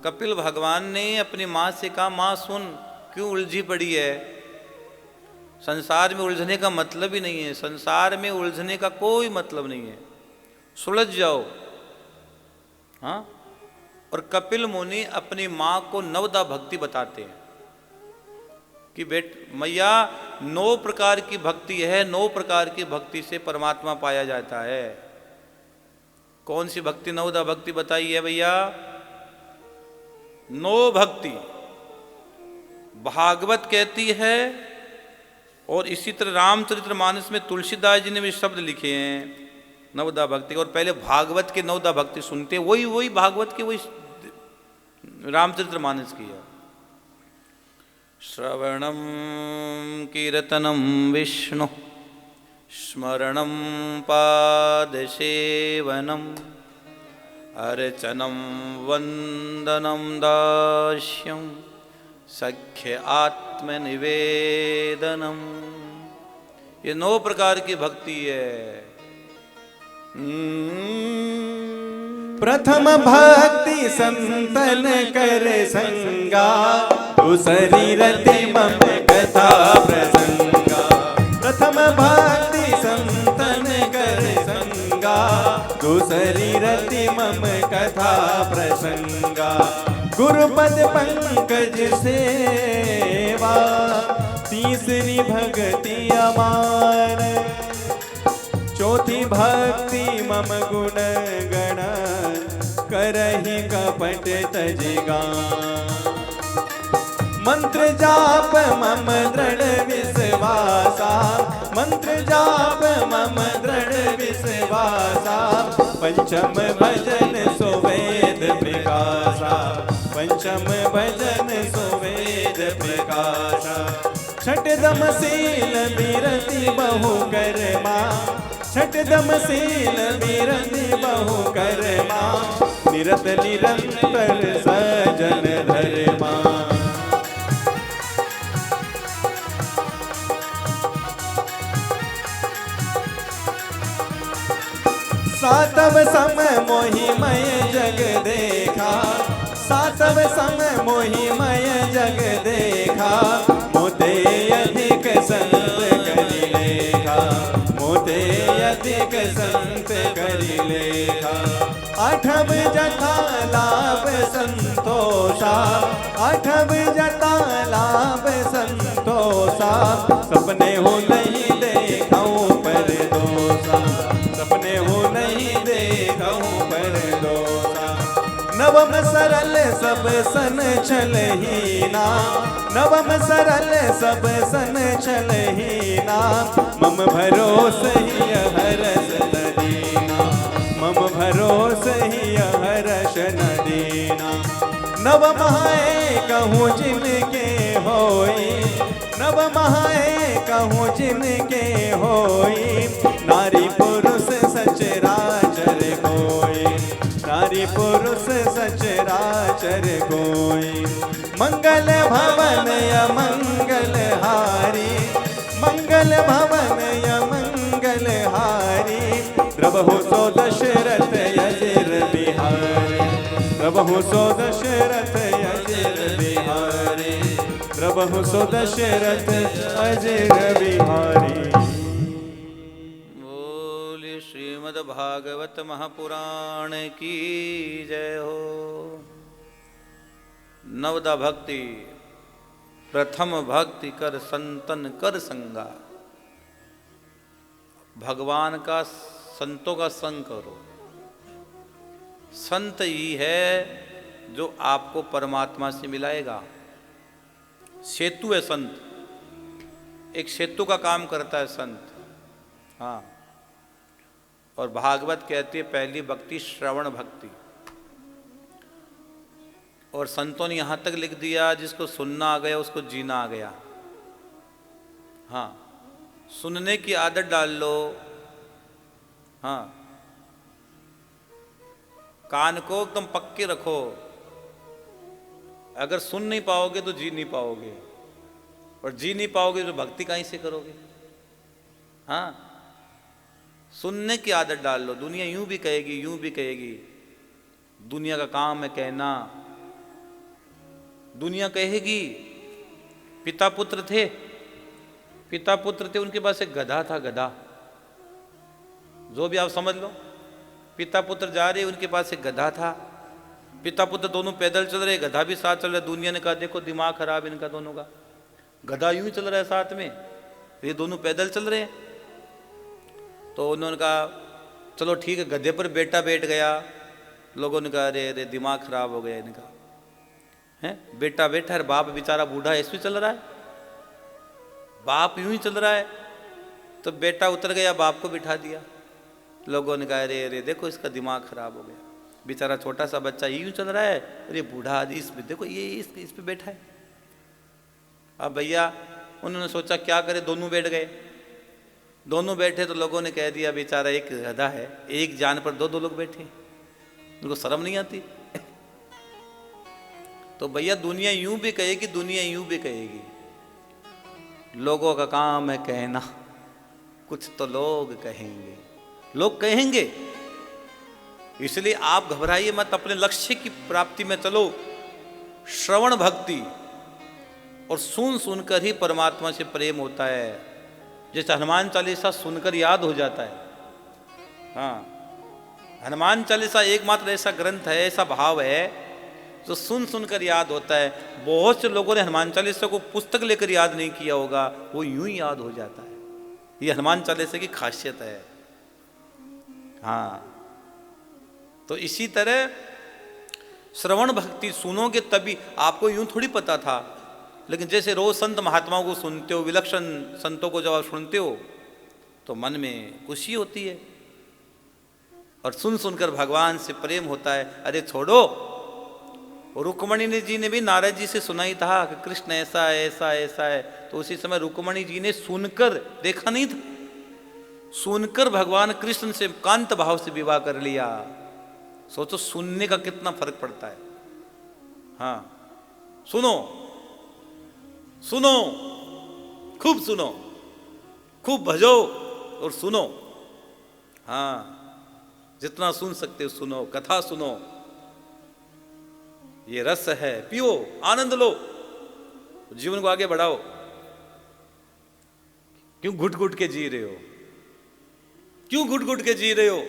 कपिल भगवान ने अपनी माँ से कहा, माँ सुन, क्यों उलझी पड़ी है? संसार में उलझने का मतलब ही नहीं है, संसार में उलझने का कोई मतलब नहीं है, सुलझ जाओ। हाँ। और कपिल मुनि अपनी माँ को नवदा भक्ति बताते हैं कि मैया 9 प्रकार की भक्ति है, 9 प्रकार की भक्ति से परमात्मा पाया जाता है। कौन सी भक्ति नवदा भक्ति बताई है भैया? 9 भक्ति भागवत कहती है, और इसी तरह रामचरितमानस में तुलसीदास जी ने भी शब्द लिखे हैं नवदा भक्ति। और पहले भागवत के नवदा भक्ति सुनते, वही भागवत की, वही रामचरितमानस की है। श्रवणम कीर्तनम विष्णु स्मरणम पादसेवनम अर्चनम वंदनम दास्यम सख्य आत्मनिवेदनम। ये 9 प्रकार की भक्ति है। प्रथम भक्ति संतन कर संगा, दूसरी रति मम कथा प्रसंगा। प्रथम भक्ति संतन कर संगा, दूसरी रति मम कथा प्रसंगा। गुरुपद पंकज सेवा, तीसरी भक्ति अमान। चौथी भक्ति मम गुण गण, करहि कपट तजिगा। मंत्र जाप मम दृढ़ विश्वासा, मंत्र जाप मम दृढ़ विश्वासा। पंचम भजन सुवेद प्रकाशा, पंचम भजन सुवेद प्रकाशा। छठदम शील विरति बहु कर्मा, छठदम शील विरति बहु कर्मा। निरत निरंतर सजन धर्मा। सातव सम मोहिमय जग देखा, सातव सम मोहिमय जग देखा। मोते अधिक संत करि लेखा, मोते अधिक संत करि लेखा। आठव जथा लाभ संतोषा, आठव जथा लाभ संतोषा। सपने हो नहीं देखऊं पर दोषा, सपने हो नहीं देखऊं पर दोषा। नवम सरल सब सन छलहीना, नवम सरल सब सन छलहीना। मम भरोसे ही हरस न दीना, मम भरोसे ही हरस न दीना। नव महाए कहूँ जिनके होई, नव महाए कहूँ जिनके होई। नारी पुरुष सचराचर कोई, नारी पुरुष सचराचर कोई। मंगल भवन अमंगल हारी, मंगल भवन अमंगल हारी। प्रभु सो दशरथ अजिर बिहारी, प्रभु सो दशरथ अजिर बिहारी। प्रभु सो दशरथ अजिर बिहारी। भागवत महापुराण की जय हो। नवदा भक्ति। प्रथम भक्ति कर संतन कर संगा। भगवान का, संतों का संग करो। संत ही है जो आपको परमात्मा से मिलाएगा। सेतु है संत, एक सेतु का काम करता है संत। हाँ। और भागवत कहती है पहली भक्ति श्रवण भक्ति। और संतों ने यहाँ तक लिख दिया, जिसको सुनना आ गया उसको जीना आ गया। हाँ, सुनने की आदत डाल लो। हाँ, कान को एकदम पक्के रखो। अगर सुन नहीं पाओगे तो जी नहीं पाओगे, और जी नहीं पाओगे तो भक्ति कहीं से करोगे। हाँ, सुनने की आदत डाल लो। दुनिया यूं भी कहेगी, यूं भी कहेगी। दुनिया का काम है कहना, दुनिया कहेगी पिता पुत्र थे, पिता पुत्र थे, उनके पास एक गधा था, गधा, जो भी आप समझ लो, पिता पुत्र जा रहे, उनके पास एक गधा था, पिता पुत्र दोनों पैदल चल रहे, गधा भी साथ चल रहा है। दुनिया ने कहा देखो दिमाग खराब इनका दोनों का, गधा यूं ही चल रहा है साथ में, ये दोनों पैदल चल रहे हैं। तो उन्होंने कहा चलो ठीक है, गधे पर बेटा बैठ गया। लोगों ने कहा अरे अरे दिमाग खराब हो गया इनका, है बेटा बैठा है, बाप बेचारा बूढ़ा ऐसे चल रहा है, बाप यूं ही चल रहा है। तो बेटा उतर गया, बाप को बिठा दिया। लोगों ने कहा अरे अरे देखो इसका दिमाग खराब हो गया, बेचारा छोटा सा बच्चा यूं चल रहा है, अरे बूढ़ा आदमी इस पे देखो ये इस पे बैठा है। अब भैया उन्होंने सोचा क्या करे, दोनों बैठ गए। दोनों बैठे तो लोगों ने कह दिया बेचारा एक गधा है, एक जान पर दो लोग बैठे, उनको शर्म नहीं आती। तो भैया दुनिया यूं भी कहेगी, दुनिया यूं भी कहेगी, लोगों का काम है कहना, कुछ तो लोग कहेंगे, लोग कहेंगे। इसलिए आप घबराइए मत, अपने लक्ष्य की प्राप्ति में चलो। श्रवण भक्ति और सुन सुनकर ही परमात्मा से प्रेम होता है। जैसे हनुमान चालीसा सुनकर याद हो जाता है। हाँ, हनुमान चालीसा एकमात्र ऐसा ग्रंथ है, ऐसा भाव है जो सुन सुनकर याद होता है। बहुत से लोगों ने हनुमान चालीसा को पुस्तक लेकर याद नहीं किया होगा, वो यूं ही याद हो जाता है। ये हनुमान चालीसा की खासियत है। हाँ, तो इसी तरह श्रवण भक्ति सुनोगे तभी, आपको यूं थोड़ी पता था, लेकिन जैसे रोज संत महात्माओं को सुनते हो, विलक्षण संतों को जब आप सुनते हो तो मन में खुशी होती है और सुन सुनकर भगवान से प्रेम होता है। अरे छोड़ो, रुक्मणी जी ने भी नारद जी से सुनाई था कि कृष्ण ऐसा है ऐसा है ऐसा है, तो उसी समय रुक्मणी जी ने सुनकर, देखा नहीं था, सुनकर भगवान कृष्ण से कांत भाव से विवाह कर लिया। सोचो सुनने का कितना फर्क पड़ता है। हाँ, सुनो सुनो, खूब सुनो, खूब भजो और सुनो। हाँ, जितना सुन सकते हो सुनो, कथा सुनो, ये रस है, पियो, आनंद लो, जीवन को आगे बढ़ाओ। क्यों घुट घुट के जी रहे हो, क्यों घुट घुट के जी रहे हो?